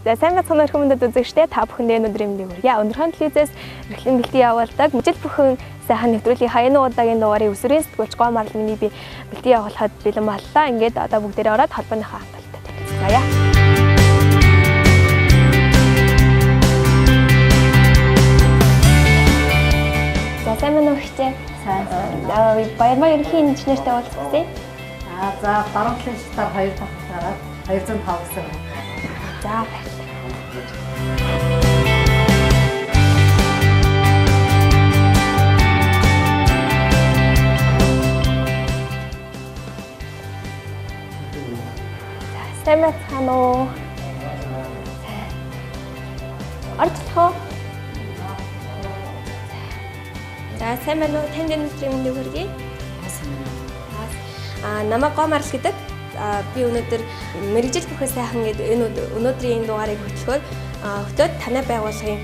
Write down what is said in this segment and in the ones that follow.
За сайн бацхан өрхөмдөд үзэгчдээ та бүхэндээ өнөөдрийн мэндийг хүргье. Өндөрхаан телевизээс эрхлэн бэлтгий явуулдаг Мэдээлэл бүхэн сайхан нэвтрүүлгийн хаяны удаагийн дугаарыг өсвөрийн сэтгүүлч гоо марлмны би бэлтгий явуулахад бэлэн боллоо. Ингээд одоо бүгдээрээ ороод холбооныхаа хамталтаа танилцгаая. За сайн мөн өгчээ. Сайн. Баярмаа ерөнхий инженертэй уулзсан. За дараагийн шатаар 2 дахь хараад 205 гэсэн. За сайн байна уу? Орчлоо. За сайн байна уу? Танд өнөөдрийн мэндийг хүргэе. Намайг гоо марл гэдэг. Би өнөөдөр мэргэжил бүхэн сайхан гэдэг энэ өнөөдрийн дугаарыг хөтлөхөөр хөтөөд танай байгууллагын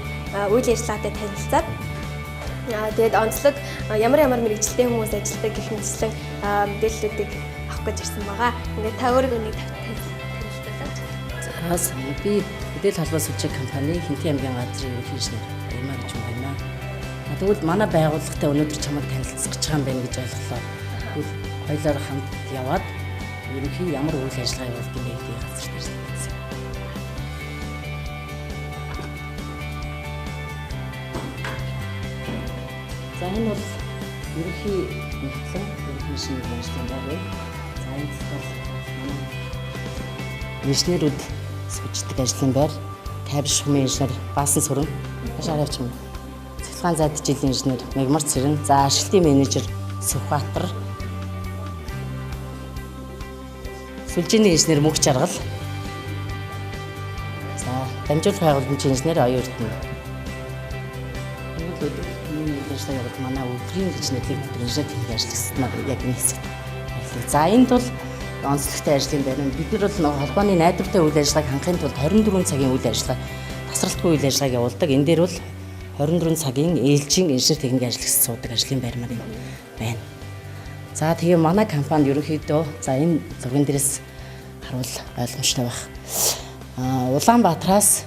үйл ажиллагаатай танилцаад тэгээд онцлог ямар мэргэжилтэй хүмүүс ажилладаг гэх мэтчлэн мэдээллүүдийг авах гэж ирсэн байгаа. Ингээд та өөрийгөө нэг танилцуулаач. За би Мэдээлэл холбоо сүлжээ компани Хэнтий аймгийн газрын ерөнхий инженер Аймаа гэж байна. Тэгвэл манай байгууллагатай өнөөдөр чамд танилцах гэж байгаа юм байна гэж ойлголоо. Тэгвэл хоёулаа хамт яваад ерөнхий ямар үйл ажиллагаа явуулдаг юм бэ гэдгийг хазар ярьсан. За энэ бол ерөнхий нэгтлэн ерөнхий шинэ ажлын байр. За энэ бол инженерүүд сүжигдэг ажлын байр. Кабель шугамын инженер Баасан Сүрэн, Хашаар явч юм. Цэцлгаан зайд жилийн инженер Мэгмар Цэрэн, за ашиглалтын менежер Сүхбаатар, сүлжээний инженер Мөнх Жаргал. За, дамжуулах байгууламжийн инженер Оюун Эрдэнэ. Энэ л өдрийн ажиллагаа явуулдаг манай өдрийн инженерийн инженер техник ажлагчид маань яг энэ хэсэгт. За, энд бол онцлогтой ажлын байр. Бид нар бол холбооны найдвартай үйл ажиллагааг хангахын тулд 24 цагийн үйл ажиллагаа, тасралтгүй үйл ажиллагааг явуулдаг. Энэ дээр бол 24 цагийн ээлжийн инженер техник ажлагчид суудаг ажлын байр маань байна. За тэгээ манай компанид ерөнхийдөө за энэ зурган дээрээс харуул ойлгомжтой байх. Улаанбаатараас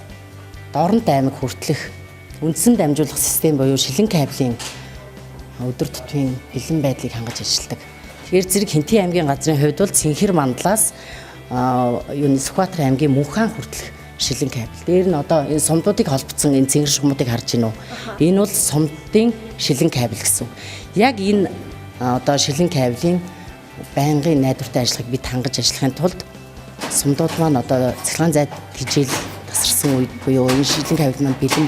Дорнод аймаг хүртэлх үндсэн дамжуулах систем буюу шилэн кабелийн өдөр тутмын бэлэн байдлыг хангаж ажилладаг. Тэгэхээр зэрэг Хэнтий аймгийн газрын хувьд бол Цэнхэр мандлаас Сүхбаатар аймгийн Мөнхаан хүртэлх шилэн кабель. Дээр нь одоо энэ сумдуудыг холбоцсон энэ цэнгэр шугамуудыг харж байна уу? Энэ бол сумдын шилэн кабель гэсэн. Яг энэ одоо шилэн кабелийн байнгын найдвартай ажиллагааг бид хангаж ажиллахын тулд сумдууд маань одоо цэцлэгаан зайд хижээл тасарсан үед буюу энэ шилэн кабель маань бэлэн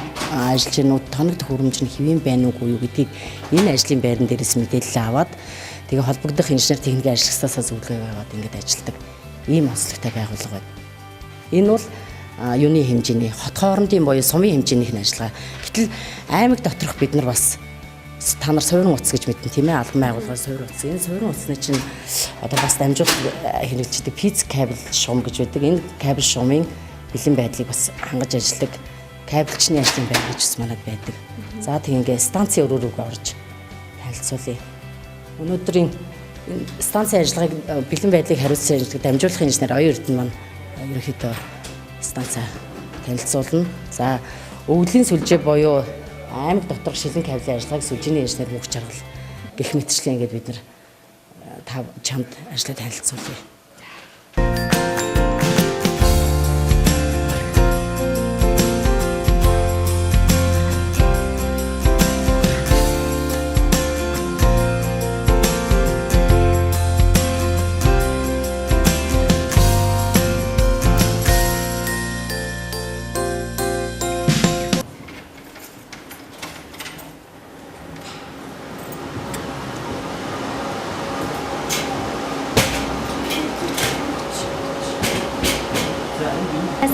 ажиллаж гэнүүд тоног төхөөрөмж нь хэвэн байна уугүй юу гэдгийг энэ ажлын байран дээрээс мэдээлэл аваад тэгээ холбогдох инженер техникийн ажлагчдаас зөвлөгөө аваад ингэж ажилладаг ийм онцлогтой байгууллага байна. Энэ бол юуны хэмжээний хот хоорондын буюу сумын хэмжээнийх нь ажиллагаа. Гэтэл аймаг доторх бид нар бас та нар суурин утас гэж мэднэ тийм ээ, албан байгууллагын суурин утас. Энэ суурин утасны чинь одоо бас дамжуулах хэрэгждэг физ кабель шугам гэж байдаг. Энэ кабель шугамын бэлэн байдлыг бас хангаж ажилладаг кабельчны ажлын байр гэж бас манад байдаг. За тэгээ станцын өрөөрөг орж танилцуулъя. Өнөөдрийн станцын ажиллагааг бэлэн байдлыг хариуцсан дамжуулах инженер Оюун Эрдэнэ маань ерөнхийдөө станцаа танилцуулна. За өвлийн сүлжээ буюу аймаг доторх шилэн кабелийн ажиллагааг сүлжээний инженер Мөнх Жаргал гэх мэтчлэн ингээд бид нар чамд ажлаа танилцуулъя.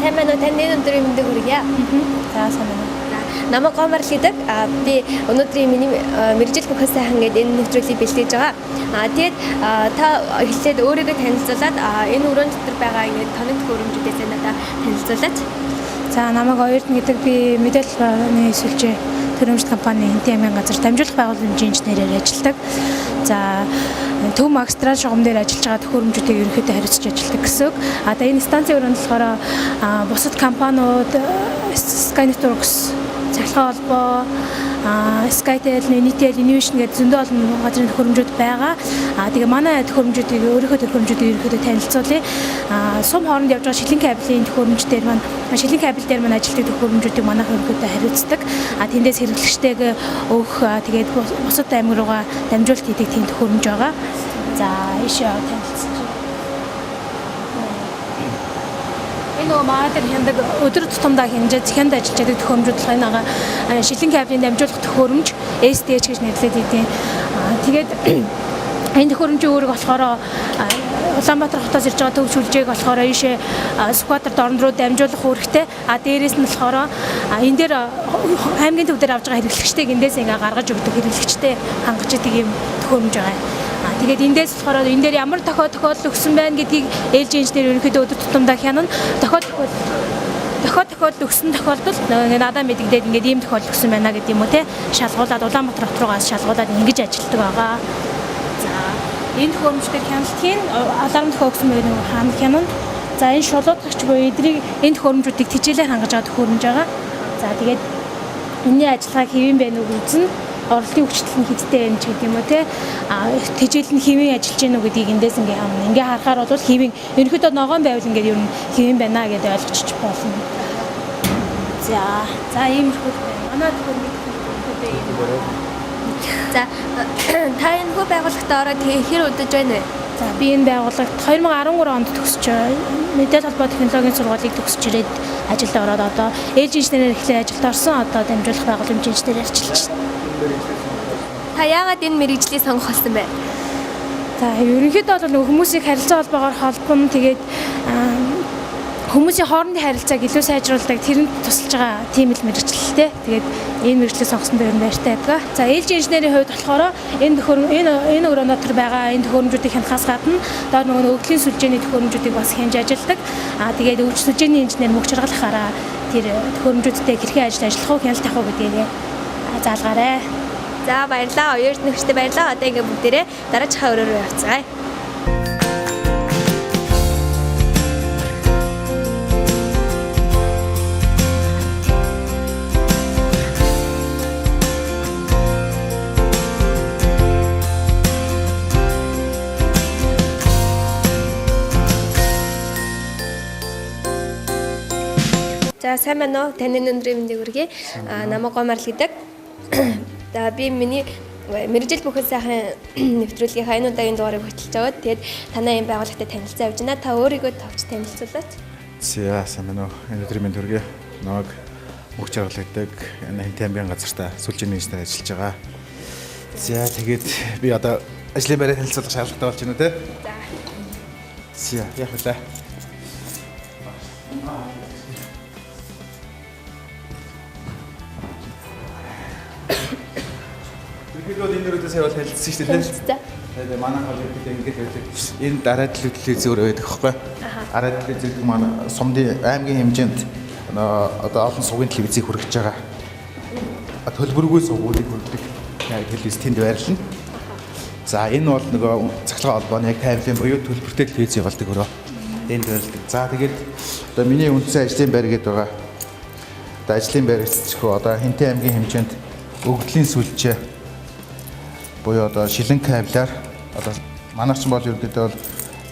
сайн байна уу? Таны өнөөдрийн мэндийг хүргье. За сайн байна. Намайг гоо марл гэдэг. Би өнөөдрийн миний мэргэжил бүхэн сайхан гэдэг энэ нэвтрүүлгийг бэлтгэж байгаа. Тэгээд та эхлээд өөрийгөө танилцуулаад энэ өрөөнд дотор байгаа ингэ тоног төхөөрөмжүүдээс надад танилцуулаач. За намайг Оюун Эрдэнэ гэдэг. Би мэдээлэл барууны сүлжээ төрөмжлөлт компани Хэнтий аймгийн газар дамжуулах байгууламжийн инженерээр ажилладаг. За төв магистрал шугам дээр ажиллаж байгаа төхөөрөмжүүдийг ерөнхийдөө хариуцж ажилладаг гэсэн үг. Одоо энэ станцын өрөөнд болохоор бусад компаниуд Skynet-Works, цахилгаан холбоо, Skytel, Мэдээлэл, Инновашн гэдэг зөндөө олон газрын төхөөрөмжүүд байгаа. Тэгээ манай төхөөрөмжүүдийг өөрийнхөө төхөөрөмжүүдийг ерөнхийдөө танилцуулъя. Сум хооронд явж байгаа шилэн кабелийн төхөөрөмждөр маань шилэн кабел дээр маань ажилладаг төхөөрөмжүүдийг манайх ерөнхийдөө хариуцдаг. Тэндээс хэрэглэгчтэйг өгөх тэгээд бусад аймаг руугаа дамжуулалт хийдэг тийм төхөөрөмж байгаа. За ийшээ танилцуулъя. Маадэр хяндаг өдөр тутамдаа хянжиж хянд ажиллаж байгаа төхөөрөмжүүд болох энэ шилэн кабелийн дамжуулах төхөөрөмж STH гэж нэрлэдэг тийм. Тэгээд энэ төхөөрөмжийн үүрэг болохоор Улаанбаатар хотоос ирж байгаа төв сүлжээг болохоор ийшээ скватерд орон руу дамжуулах үүрэгтэй. Дээрээс нь болохоор энэ дээр аймгийн төв дээр авж байгаа хэрэглэгчтэйг эндээс ингээ гаргаж өгдөг хэрэглэгчтэй хангаж идэг юм төхөөрөмж байгаа. Тэгээд эндээс болохоор энэ дээр ямар тохиолдол өгсөн байна гэдгийг ээлж инженер ерөнхийдөө өдөр тутамдаа хянана. Тохиолдол өгсөн тохиолдолд ингээ надад мэдэгдээд ингээд ийм тохиолдол өгсөн байна гэдэг юм уу те шалгуулад Улаанбаатар хот руугаас шалгуулад ингэж ажилладаг байгаа. За энэ төхөөрөмжтэй хяналтын аларм төхөө өгсөн байх нэг хаана хянана. За энэ шулуудагч буюу эдрийг энэ төхөөрөмжүүдийг тижээлээр хангаж байгаа төхөөрөмж байгаа. За тэгээд энэний ажиллагааг хэвэн байна уу үзнэ. Орлогын хүчтэй нь хэдтэй байна ч гэдэг юм уу те тэжээл нь хэвэн ажиллаж гэнэ үү гэдгийг эндээс ингээ харна. Ингээ харахаар бол хэвэн ерөнхийдөө ногоон байвал ингээ ер нь хэвэн байна гэдээ ойлгочих болно. За иймэрхүү байна. Манай төхөөрөмжтэй юм. За та энэ хөө байгууллагатаа ороод хэр удаж байна вэ? За би энэ байгууллагт 2013 онд төгсөж мэдээлэл холбоо технологийн сургуулийг төгсөж ирээд ажилд ороод одоо ээлж инженерээр эхлээд ажилд орсон. Одоо дамжуулах байгууламжийн инженерээр ажиллаж байна. Та яагаад энэ мэргэжлийг сонгох болсон бэ? За ерөнхийдөө бол нөгөө хүмүүсийг харилцаа холбоогоор холбоно. Тэгээд хүмүүсийн хоорондын харилцааг илүү сайжруулдаг тэрэнд тусалж байгаа тийм л мэргэжлэлтэй. Тэгээд энэ мэргэжлийг сонгосон дээр баяртай байдаг. За ээлж инженерийн хувьд болохоор энэ өрөөнд дотор байгаа энэ төхөөрөмжүүдийг хянахаас гадна доор нөгөө өглийн сүлжээний төхөөрөмжүүдийг бас хянж ажилладаг. Тэгээд өвч сүлжээний инженер мөнгө чаргалахаараа тэр төхөөрөмжүүдтэй хэрхэн ажиллах уу хяналт авах уу гэдгийг заалгаарай. За баярлалаа. Оёрт нөхөштэй баярлалаа. Одоо ингээ бүгдээрээ дараачихаа өрөө рүү явцгаая. За сайн байна уу? Таны өндрийн мэндийг хүргэе. Намайг Гомарл гэдэг. За би миний Мэргэжил бүхэн сайхан нэвтрүүлгийн энэ удаагийн дугаарыг хөтлөж байгаа. Тэгээд танай энэ байгууллагатай танилцаа явж байна. Та өөрийгөө товч танилцуулаач. За сайн байна уу? Энэ өдрийн мэнд хүргэе. Намайг мөнх чаргал гэдэг Хэнтий аймгийн газартаа сүлжээний инженер ажиллаж байгаа. За тэгээд би одоо ажлын байраа танилцуулах шаардлагатай болж байна үү те? За яг үлээ. Бид энэ өрөөдөө сая бол танилцсан шүү дээ. Тэгээд манай холбоотой ингэж байдаг. Энэ дараа телевиз өөрөө байдаг байхгүй. Дараа телевиз гэдэг манай сумдын аймгийн хэмжээнд одоо олон сувгийн телевизийг хүргэж байгаа. Төлбөргүй сувгуудыг хүргэдэг телевиз тэнд байрлана. За энэ бол нөгөө цахилгаан холбооны яг таймлын буюу төлбөртэй телевиз явуулдаг өрөө. Энд байрлдаг. За тэгээд одоо миний үндсэн ажлын байр гэдэг байгаа. Одоо ажлын байр гэхүү одоо Хэнтий аймгийн хэмжээнд өгдлийн сүлжээ буюу одоо шилэн кабелаар одоо манайч бол ерөнхийдөө бол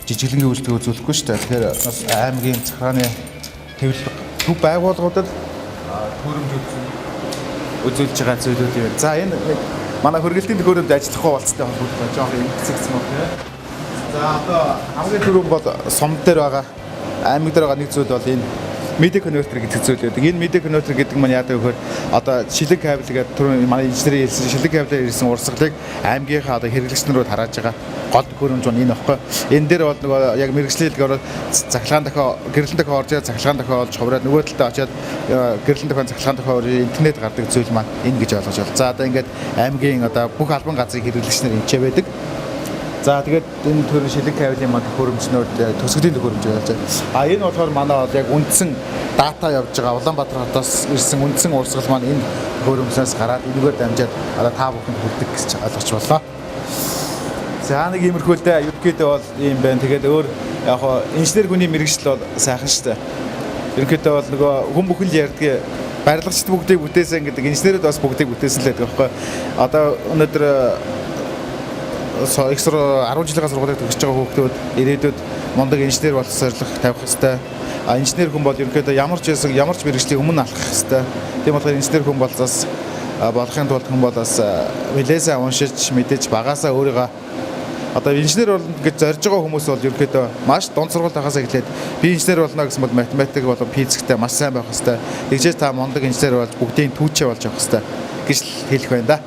жижиглэнгийн үйлдэл үзүүлэхгүй шүү дээ. Тэгэхээр бас аймгийн захааны төв байгууллагуудад төхөөрөмж үзүүлж байгаа зүйлүүд юм. За энэ манай хөргөлтийн төхөөрөмж ажиллах уулзтай холбоотой жоох юм хэсэгсэн баг тийм. За одоо хамгийн түрүүн бол сум дээр байгаа аймаг дээр байгаа нэг зүйл бол энэ медиа конвертер гэдэг зүйл байдаг. Энэ медиа конвертер гэдэг нь яадаг вөхөр одоо шилэг кабель гэдэг түрүүн манай инженерийн хэлсэн шилэг кабелээр ирсэн урсгалыг аймгийнхаа одоо хэрэглэгчнэрүүд харааж байгаа гол төхөөрөмж нь энэ баггүй. Энэ дээр бол нөгөө яг мэргэжлэлгээр бол цахилгаан дохио гэрлэн дохио орж байгаа цахилгаан дохио олж хувраад нөгөө талдаа очиад гэрлэн дохио цахилгаан дохио интернет гардаг зүйл маань энэ гэж ойлгож байна. За одоо ингээд аймгийн одоо бүх албан газрын хэрэглэгчнэр энэчээ байдаг. За тэгээд энэ төрлийн шилэн кабелийн манд төхөөрөмжнүүд төсгөлийн төхөөрөмж болж байна. Энэ болохоор манай яг үндсэн дата явж байгаа Улаанбаатар хотоос ирсэн үндсэн урсгал маань энэ төхөөрөмжнөөс гараад энэгээр дамжаад та бүхэнд хүрдэг гэж ойлгож байна. За нэг иймэрхүүлдэ ерөнхийдөө бол ийм байна. Тэгээд өөр яг хоо инженер хүний мэргэжил бол сайхан шүү дээ. Ерөнхийдөө бол нөгөө хүн бүхэн л ярьдаг барилгачд бүгдийг бүтээсэн гэдэг инженерүүд бас бүгдийг бүтээсэн л байдаг байхгүй. Одоо өнөөдөр экстра 10 жилийн сургуулийг төгсөж байгаа хүүхдүүд ирээдүйд мундаг инженер болох зорилго тавих хэрэгтэй. Инженер хүн бол ерөнхийдөө ямар ч мэргэжлийн өмнө алхах хэрэгтэй. Тийм болохоор инженер хүн болзоос болохын тулд хүн болоос нэлээсээ уншиж мэдээж багаасаа өөрийгөө одоо инженер болно гэж зорж байгаа хүмүүс бол ерөнхийдөө маш дунд сургууль тахаас эхлээд би инженер болно гэсэн бол математик болон физиктэй маш сайн байх хэрэгтэй. Тэгжээс та мундаг инженер болж бүгдийн түүчээ болж явах хэрэгтэй гэж хэлэх байна да.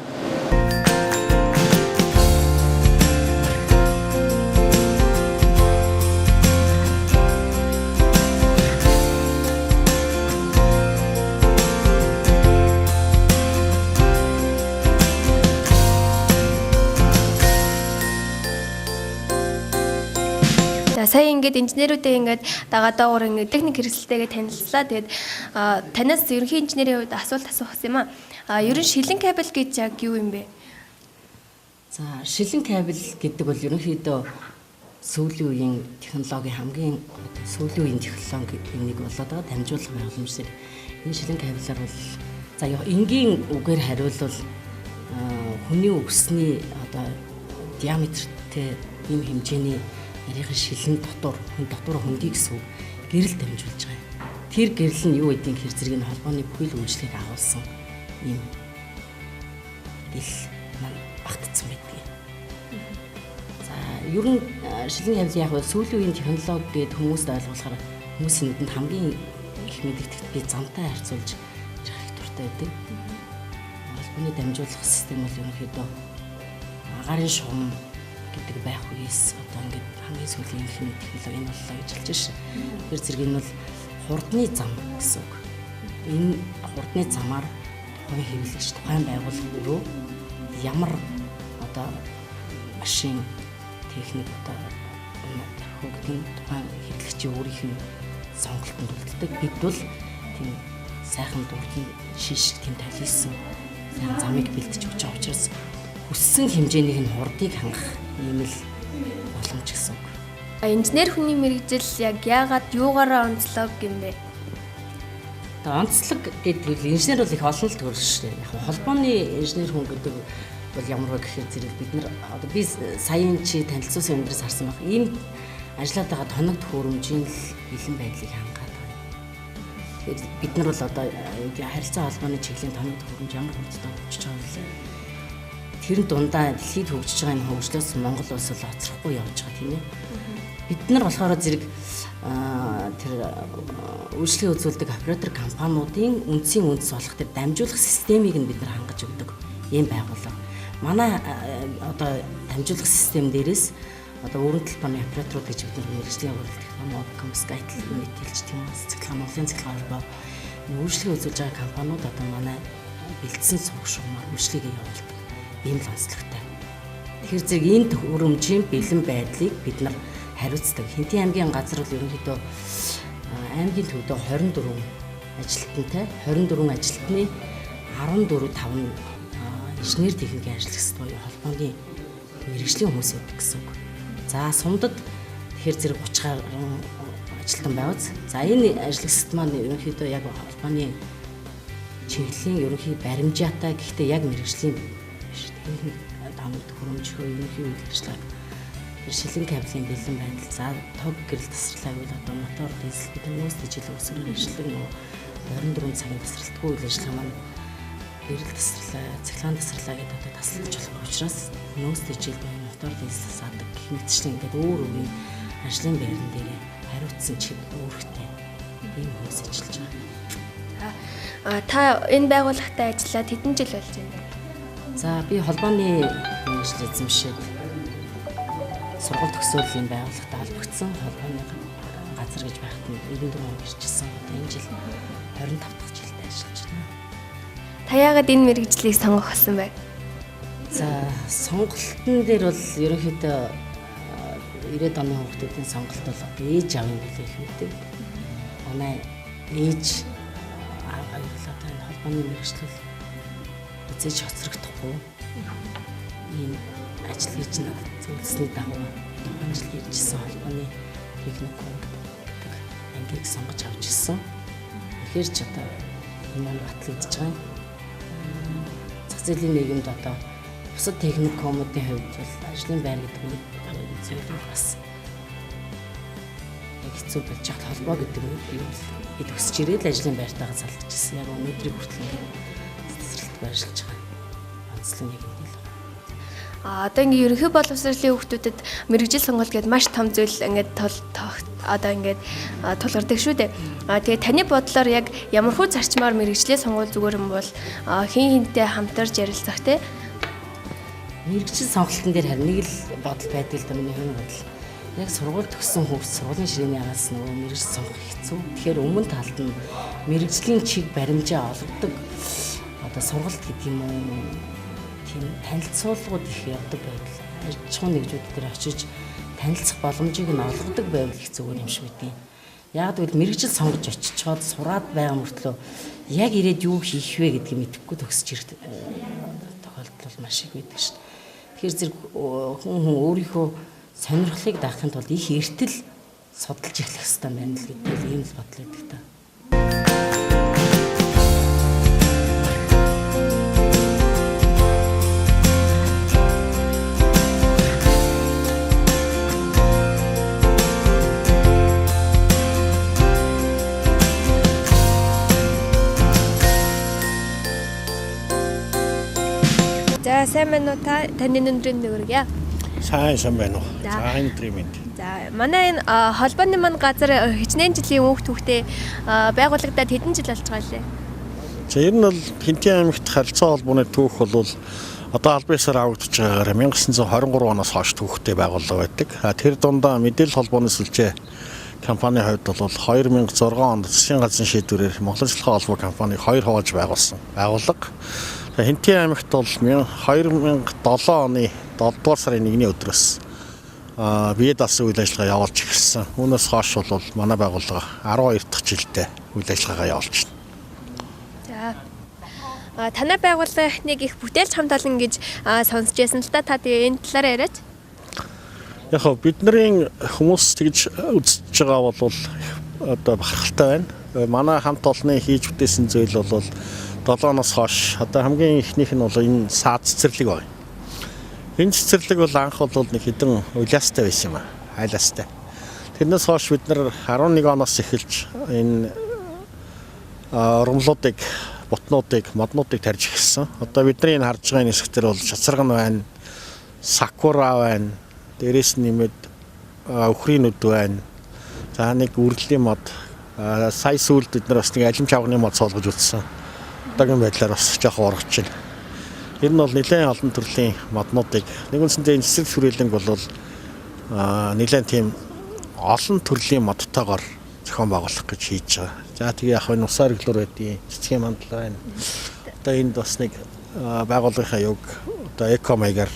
Сая ингээд инженерүүдээ ингээд дагаадаагаар ингээд техник хэрэгсэлтэйгээ танилцлаа. Тэгээд танаас ерөнхий инженерийн хувьд асуулт асуух юм аа. Ерөн шилэн кабель гэж яг юу юм бэ? За шилэн кабель гэдэг бол ерөнхийдөө сүүлийн үеийн технологи хамгийн сүүлийн үеийн технологийн нэг болоод байгаа дамжуулах байгууламжсыг энэ шилэн кабелаар бол за энгийн үгээр хариулвал хүний үгсний одоо диаметртэй ийм хэмжээний нарийн шилэн дотор хөндөй гэсэн гэрэл дамжуулж байгаа. Тэр гэрэл нь юу гэдгийг хэр зэрэг нь холбооны бүхэл үйлчлэгийг агуулсан юм гэл маань багтцсан байдаг. За ер нь шилэн кабель яг сүүлийн үеийн технологи гэдэг хүмүүст ойлгуулахаар хүмүүсийн нүдэнд хамгийн их мэдэгдэхт би замтай харьцуулж ярих их дуртай байдаг. Холбооны дамжуулах систем бол ерөнхийдөө агаарын шугам гэдэг байх үеэс одоо ингээд хамгийн сүүлийн технологи энэ боллоо гэж хэлж шээ. Тэр зэрэг нь бол хурдны зам гэсэн үг. Энэ хурдны замаар тухайн хэвлэгч тухайн байгууллага руу ямар одоо машин техник одоо хөгжин тухайн хэвлэгчийн өөрийнх нь сонголтод үлддэг. Бид бол тийм сайхан дурдны шишг тийм талийсан замыг бэлдэж өгч байгаа учраас хүссэн хэмжээний нь хурдыг хангах ийм л боломж гэсэн үг. Инженер хүний мэргэжил яг яагаад юугаараа онцлог юм бэ? Одоо онцлог гэдэг нь инженер бол их олон л төрөл шүү дээ. Яг холбооны инженер хүн гэдэг бол ямар вэ гэхээр зэрэг бид нар одоо би саяын чи танилцуулсан өндрөөс харсан баг. Ийм ажиллаад байгаа тоног төхөөрөмжийн л бэлэн байдлыг хангаад байна. Тэгээд бид нар бол одоо харилцаа холбооны чиглэлийн тоног төхөөрөмж ямар хурдтай хөгжиж байгаа вэ? Тэр дундаа дэлхийд хөгжиж байгаа энэ хөгжлөөс Монгол улс бол оцрохгүй явж байгаа тийм ээ. Бид нар болохоор зэрэг тэр үйлчлэгээ үзүүлдэг оператор компаниудын үндсийн үндэс болох тэр дамжуулах системийг нь бид нар хангаж өгдөг ийм байгууллага. Манай одоо дамжуулах систем дээрээс одоо өрн талбайны операторууд гэж бид нар мэргэжлийн уралдах Комскайтл мэдээлж тийм үү цэглэн Монголын цэглэн холбоо үйлчлэгээ үзүүлж байгаа компаниуд одоо манай бэлдсэн цуг шугамар үйлчлэгээ явуулдаг. Ийм л онцлогтой. Тэгэхээр зэрэг энэ төхөөрөмжийн бэлэн байдлыг бид нар хариуцдаг. Хэнтий аймгийн газар бол ерөнхийдөө аймгийн төвдөө 24 ажилтнтай 24 ажилтны 14-5 нь инженер техникийн ажил гэсэн буюу холбооны мэргэжлийн хүмүүс байдаг гэсэн үг. За сумдад тэгэхээр зэрэг 30 гаруй ажилтан байваз. За энэ ажил маань ерөнхийдөө яг холбооны чиглэлийн ерөнхий баримжаатай гэхдээ яг мэргэжлийн дамд хөрөмжхөө ерөнхий үйлчлэг шилэн кабелийн бэлэн байдал за тог гэрэл тасралаа гэвэл одоо мотор дизель гэдэг нөөцтэй жилийн өсвөр ажилладаг нөгөө 24 цагийн тасралтгүй үйл ажиллагаа маань гэрэл тасралаа, цэглэн тасралаа гэдэг одоо тасалж болох учраас нөөцтэй жил буюу мотор дизель саадаг гэх мэтчлэн ингээд өөр өөр ажлын байран дээр хариуцсан чиг өөрхтэй ийм хүмүүс ажиллаж байгаа. Та энэ байгууллагатай ажиллаад хэдэн жил болж байна? За би холбооны мэргэжил эзэмшээд сургууль төгсөөлийн байгууллагатай холбогдсон холбооны газар гэж байхад нь 94 он ирчихсэн. Энэ жил 25 дахь жилдээ ажиллаж байна. Та яагаад энэ мэргэжлийг сонгох болсон бэ? За сонголтын дээр бол ерөнхийдөө 90-ад оны хүүхдүүдийн сонголт бол ээж аавын бүлээх үүтэй. Манай ээж аав хоёрлаа энэ холбооны мэргэжил үзэж хоцрогдохгүй ийм ажил хийж надад зөвлөсний дагуу амжилт иржсэн холбооны техникум гэдэг ангийг сонгож авч ирсэн. Тэгэхээр ч одоо энэ нь батлагдж байгаа юм. Зах зээлийн нийгэмд одоо бусад техникумуудын хувьд бол ажлын байр гэдэг нь зүйл бас хэцүү болж байгаа холбоо гэдэг нь бид өсөж ирээд ажлын байртайгаа залгаж ирсэн. Яг өнөөдрийг хүртэл цэцэрлэгт байршилж байгаа. Онцлог нэг юм л. Одоо ингээ ерөнхий боловсролын хүүхдүүдэд мэргэжил сонголт гэдэг маш том зүйл ингээд одоо ингээд тулгардаг шүү дээ. Тэгээ таны бодлоор яг ямархуу зарчмаар мэргэжлийн сонгуул зүгээр юм бол хин хинтэй хамтарч ярилцах те мэргэжил сонголтын дээр харин нэг л бодол байдаг л да миний хувийн бодол. Яг сургууль төгссөн хүүхд сургуулийн ширээний араас нөгөө мэргэжил сонгох хэцүү. Тэгэхээр өмнө талд нь мэргэжлийн чиг баримжаа олгодог одоо сургалт гэдэг юм уу тийм танилцуулгууд их явдаг байвал аж ахуйн нэгжүүд дээр очиж танилцах боломжийг нь олгодог байвал их зүгээр юм шиг үгүй. Яг тэгвэл мэргэжил сонгож очиж чад сураад байгаа мөртлөө яг ирээд юу хийх вэ гэдгийг мэдэхгүй төгсөж ирэх тохиолдол маш их байдаг шүү дээ. Тэгэхээр зэрэг хүн өөрийнхөө сонирхлыг даахын тулд их эртэл судалж эхлэх хэрэгтэй байна л гэдэг ийм л бодол өгдөг та. За сайн байна уу та таны өндрийн нүгэргийа. Сайн байна уу. За энэ тримэнд. За манай энэ холбооны манд газар хичнээн жилийн хүүхдээ байгуулагдаад хэдэн жил болж байгаа лээ. За ер нь бол Хэнтий аймагт харилцаа холбооны түүх бол одоо албан ёсоор авагдаж байгаагаар 1923 оноос хойш түүхтэй байгууллага байдаг. Тэр дундаа мэдээлэл холбооны сүлжээ компани хувьд бол 2006 онд засгийн газрын шийдвэрээр Монгол Ажиллагаа холбоо компаниг 2 хувааж байгуулсан байгууллага. Хэнтий аймагт бол 2007 оны 7 дугаар сарын 1-ний өдрөөс бие даасан үйл ажиллагаа явуулж эхэлсэн. Үүнээс хойш бол манай байгууллага 12 дахь жилдээ үйл ажиллагаагаа явуулж байна. За танай байгууллагыг их бүтээлч хамт олон гэж сонсч байсан л да. Та тэгээ энэ талаараа яриач. Яг хөө бидний хүмүүс тэгж үзэж байгаа бол одоо бахархалтай байна. Манай хамт олонны хийж бүтээсэн зүйл бол 7 оноос хойш одоо хамгийн ихнийх нь бол энэ саад цэцэрлэг байна. Энэ цэцэрлэг бол анх бол нэг хэдэн уйлаастай байсан юм аа. Хайлаастай. Тэрнээс хойш бид нар 11 оноос эхэлж энэ урамлуудыг, бутнуудыг, моднуудыг тарьж эхэлсэн. Одоо бидний энэ харж байгаа хэсгээр бол шацарган байна, сакура байна, дээрээс нэмээд өхрийн нүд байна. За нэг үрлийн мод, сая сүүлд бид нар бас нэг алим чавганы мод суулгаж үзсэн. Одоогийн байдлаар бас жоохон ургач байна. Ер нь бол нэлээд олон төрлийн моднуудыг нэг үндсэндээ энэ цэцэрлэг хүрээлэнг бол нэлээд тийм олон төрлийн модтойгоор зохион байгуулах гэж хийж байгаа. За тэгээ яг энэ усаар иглэр байдیں۔ Цэцгийн мандал байна. Одоо энд бас нэг байгууллагынхаа юг одоо эко маягаар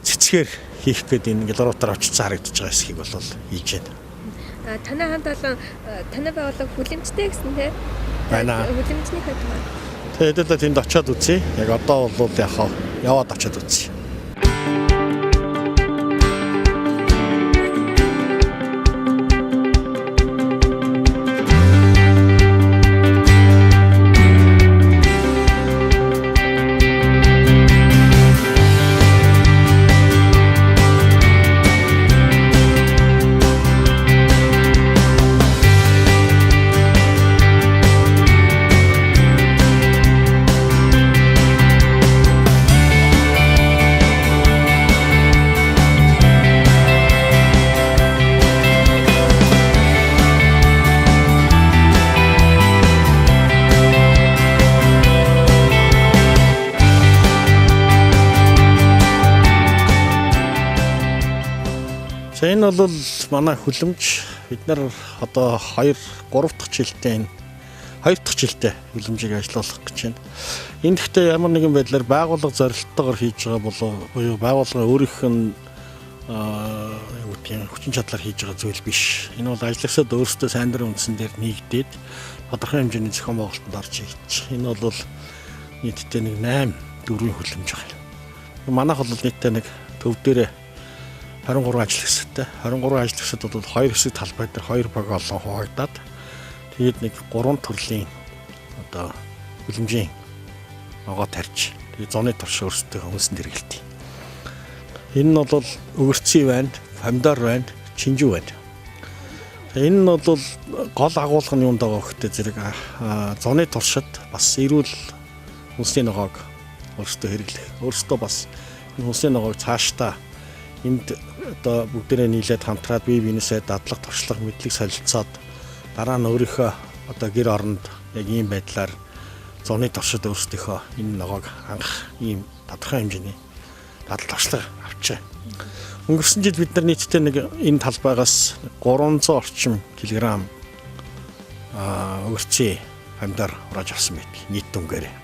цэцгээр хийх гээд энэ гэлруудаар очицсан харагдаж байгаа хэсгийг бол хийж байна. Танай хамт олон танай байгууллага хүлэмжтэй гэсэн тийм байна. Хүлэмжний хэд байна. Тэгээд тэнд очиод үзье. Яг одоо бол яваад очиод үзье. За энэ бол манай хүлэмж бид нар одоо 2 дахь жилдээ 2 дахь жилдээ хүлэмжийг ажиллуулах гэж байна. Энэ гэхдээ ямар нэгэн байдлаар байгууллага зорилттойгоор хийж байгаа болоо буюу байгууллага өөрийнх нь хүчин чадлаар хийж байгаа зүйл биш. Энэ бол ажлагчид өөрсдөө сайн дурын үндсэн дээр нэгдээд тодорхой хэмжээний зохион байгуулалтанд орж хийж. Энэ бол нийтдээ нэг 8 4-ийн хүлэмж байгаа. Манайх бол нийтдээ нэг төв дээр 23 ажлагчтай. 23 ажлагчид бол 2 хэсэг талбай дээр 2 баг олон хуваагдаад тэгээд нэг 3 төрлийн одоо хүлэмжийн ногоо тарьж тэгээд зуны турш өөрсдөө хөнсөн хэрэгэлтий. Энэ нь бол өгөрцөө байна, помидор байна, чинжүү байна. Энэ нь бол гол агуулга нь юунд байгаа гэхдээ зэрэг зуны туршид бас эрүүл хүнсний ногоог өөрсдөө хэрэглэх. Өөрсдөө бас энэ хүнсний ногоог цаашдаа энд одоо бүгдээрээ нийлээд хамтраад бие биенээсээ дадлах, туршлах, мэдлэг солилцоод дараа нь өөрийнхөө одоо гэр оронд яг ийм байдлаар зуны туршид өөрсдийнхөө энэ ногоог хангах ийм тодорхой хэмжээний дадал туршлага авчаа. Өнгөрсөн жил бид нар нийтдээ нэг энэ талбайгаас 300 орчим килограмм өгөрцөө помидор ураж авсан байдаг нийт дүнгээрээ.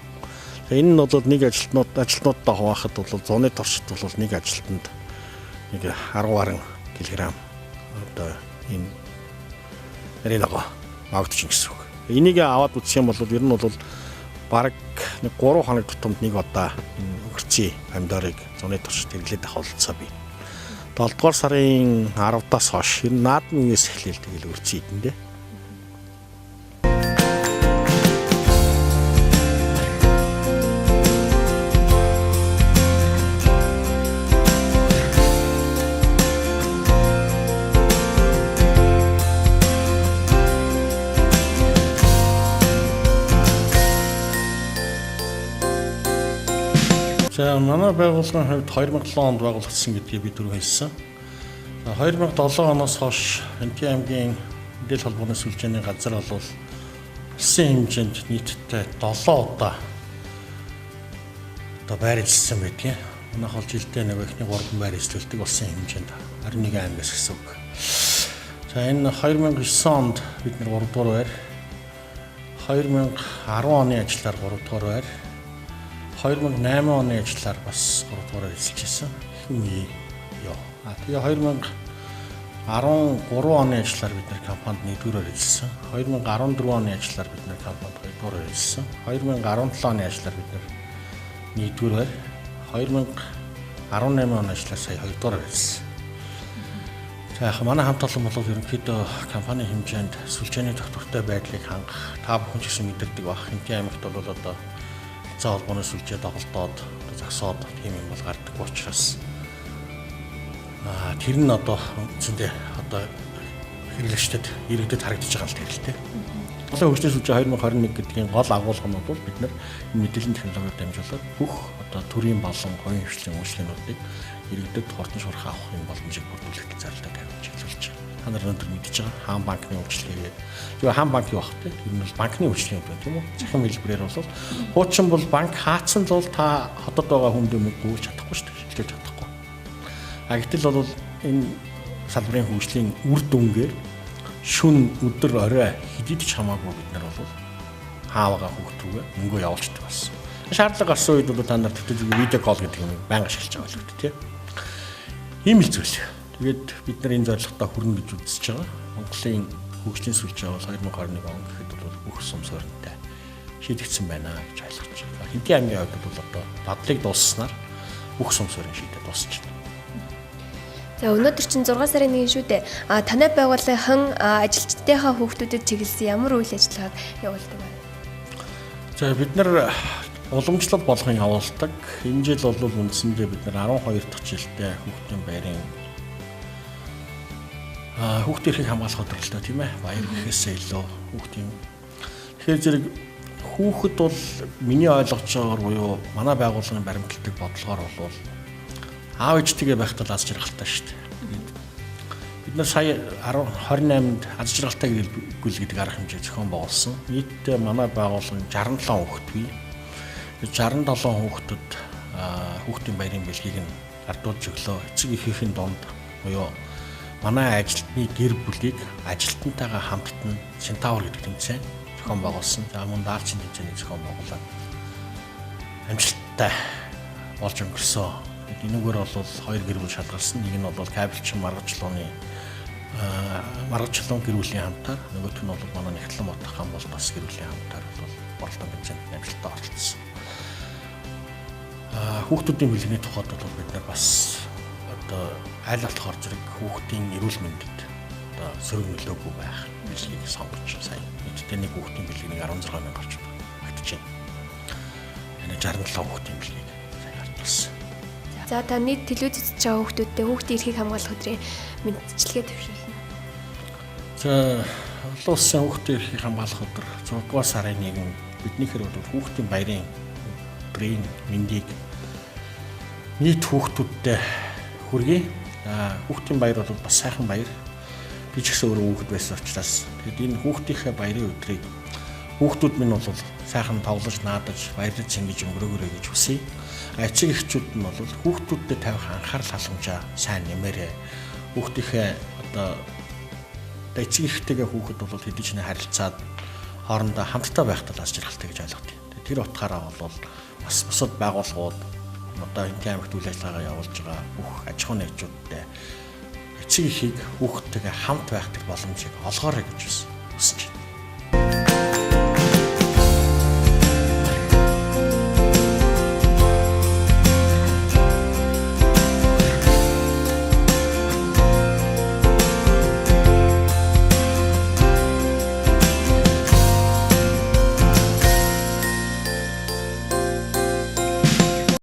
Энэ нь бол нэг ажилтнуудаа хуваахад бол зуны туршид бол нэг ажилтнанд нэг 10 гаруй килограмм одоо энэ нарийн ногоо авагдчих гэсэн үг. Энийг аваад үзэх юм бол ер нь бол бараг нэг 3 хоног тутамд нэг удаа энэ өгөрцөө помидорыг зуны туршид хэрэглээд авах болцоо бий. 7 дугаар сарын 10-аас хойш ер нь наадмын үеэс эхлээл тэгэл өгөрцөө идэндээ. За манай байгууллагын хувьд 2007 онд байгуулагдсан гэдгийг би түрүү хэлсэн. 2007 оноос хойш Хэнтий аймгийн Мэдээлэл холбооны сүлжээний газар бол улсын хэмжээнд нийтдээ 7 удаа байр эзэлсэн байдгийг. Манайх бол жилдээ нэг ихний 3 байр эзлүүлдэг улсын хэмжээнд 21 аймгаас гэсэн үг. За энэ 2009 онд бид нар 3 дугаар байр, 2010 оны ажлаар 3 дугаар байр, 2008 оны ажлаар бас 3 дугаар эзэлж ирсэн. Тэгээ 2013 оны ажлаар бид нар компанид 1-р эзэлсэн. 2014 оны ажлаар бид нар компанид 2-р эзэлсэн. 2017 оны ажлаар бид нар 1-р, 2018 оны ажлаар сая 2-р эзэлсэн. За яг манай хамт олон бол ерөнхийдөө компани хэмжээнд сүлжээний тогтвортой байдлыг хангах та бүхэн ч гэсэн мэдэрдэг баг. Хэнтий аймагт бол одоо за холбооны сүлжээ доголдоод зогсоод тийм юм бол гардаг учраас тэр нь одоо үндсэндээ одоо хэрэглэгчдэд иргэдэд харагдаж байгаа л тэрэлтэй. Олон хөгжлийн сүлжээ 2021 гэдгийн гол агуулга нь бол бид нар мэдээллийн технологиор дамжуулаад бүх одоо төрийн болон хувийн хөгжлийн үйлчлэгчдийг иргэдэд хурдан шуурхай авах юм боломжийг бүрдүүлэх зарлалтай тавьж хэлүүлж байгаа. Та нар өндөр мэдж байгаа хаан банкны үйлчлэгээ. Зөв хаан банк юу бахтай? Тэр нь бол банкны үйлчлэг юм байна тийм үү? Захин хэлбэрээр бол хуучин бол банк хаацсан л бол та хотод байгаа хүнд мөнгө өгч чадахгүй шүү дээ. Шилжүүлж чадахгүй. Гэтэл бол энэ салбарын хөгжлийн үр дүнгээр шүн өдөр орой хэдийд ч хамаагүй бид нар бол хаавгаа хүүхд рүүгээ мөнгөө явуулчихдаг болсон. Шаардлага гарсан үед бол та нар тэгтээ видео кол гэдэг юм байнга ашиглаж байгаа л үү тийм. Ийм л зүйл. Тэгээд бид нар энэ зорилготой хүрнэ гэж үзэж байгаа. Монголын хөгжлийн сүлжээ бол 2021 он гэхэд бол бүх сум сууринтай шийдэгдсэн байна гэж ойлгож байна. Хэнтий аймгийн хувьд бол одоо дадлыг дуусснаар бүх сум суурин шийдэж дуусчихна. За өнөөдөр чинь 6 сарын 1 шүү дээ. Танай байгууллагын ажилчдынхаа хүүхдүүдэд чиглэсэн ямар үйл ажиллагааг явуулдаг вэ? За бид нар уламжлал болгон явуулдаг. Энэ жил бол үндсэндээ бид нар 12 дахь жилдээ хүүхдийн байрын хүүхд эрхийг хамгаалах өдрөлтөө тийм ээ. Баяр гэхээсээ илүү хүүхдийн. Тэгэхээр зэрэг хүүхэд бол миний ойлгож байгаагаар буюу манай байгууллагын баримтлагдаг бодлогоор бол аав ээжтэйгээ байхдаа аз жаргалтай шүү дээ. Бид нар сая 28-нд аз жаргалтай гэрэл гэдэг арга хэмжээ зохион байгуулсан. Нийтдээ манай байгууллагын 67 хүүхэд бий. 67 хүүхдэд хүүхдийн баярын бэлгийг нь ардуулж өглөө. Эцэг эхийн донд буюу манай ажилтны гэр бүлийг ажилтнтайгаа хамтдан Центавр гэдэг тэмцээн зохион байгуулсан. За мөн даалчин тэмцээний зохион байгуулаад амжилттай болж өнгөрсөн Энэгээр бол хоёр гэр бүл шалгарсан. Нэг нь бол кабелчин маргачлууны маргачлуун гэр бүлийн хамтаар, нөгөөх нь бол манай Нэгтлэн Ботхон бол бас гэр бүлийн хамтаар бол борлуулалт хэмжээнд амжилттай оролцсон. Хүүхдүүдийн бэлгэний тухайд бол бид нар бас одоо аль болохоор зэрэг хүүхдийн эрүүл мэндэд одоо сөрөг нөлөөгүй байх бичлэгийг сонгож сая нийтдээ нэг хүүхдийн бэлгэнийг 16 мянга орчим багтаж байна. Энэ 67 хүүхдийн бэлгийг сая ардсан. За та нийт телевиз үзэж байгаа хүүхдүүдтэй хүүхдийн эрхийг хамгаалах өдрийн мэдчилгээ төвшүүлнэ. За олон улсын хүүхдийн эрхийг хамгаалах өдөр 6 сарын 1 биднийхэр бол хүүхдийн баярын өдрийн мэндийг нийт хүүхдүүдтэй хүргэе. Хүүхдийн баяр бол бас сайхан баяр. Би ч гэсэн өөрөө хүүхэд байсан учраас тэгэд энэ хүүхдийнхээ баярын өдрийг хүүхдүүд минь бол сайхан тоглож наадаж баярлаж ингэж өнгөрөөгөө гэж хүсье. Эцэг эхчүүд нь бол хүүхдүүдэд тавих анхаарал халамжаа сайн нэмээрэй. Хүүхдийнхээ одоо эцэг эхтэйгээ хүүхэд бол хэдий ч харилцаад хоорондоо хамтдаа байх талаас жаргалтай гэж ойлгодог. Тэр утгаараа бол бас бусад байгууллагууд одоо Хэнтий аймагт үйл ажиллагаа явуулж байгаа бүх аж ахуйн нэгжүүдтэй эцэг эхийг хүүхдтэйгээ хамт байх тэр боломжийг олгоорой гэж байна.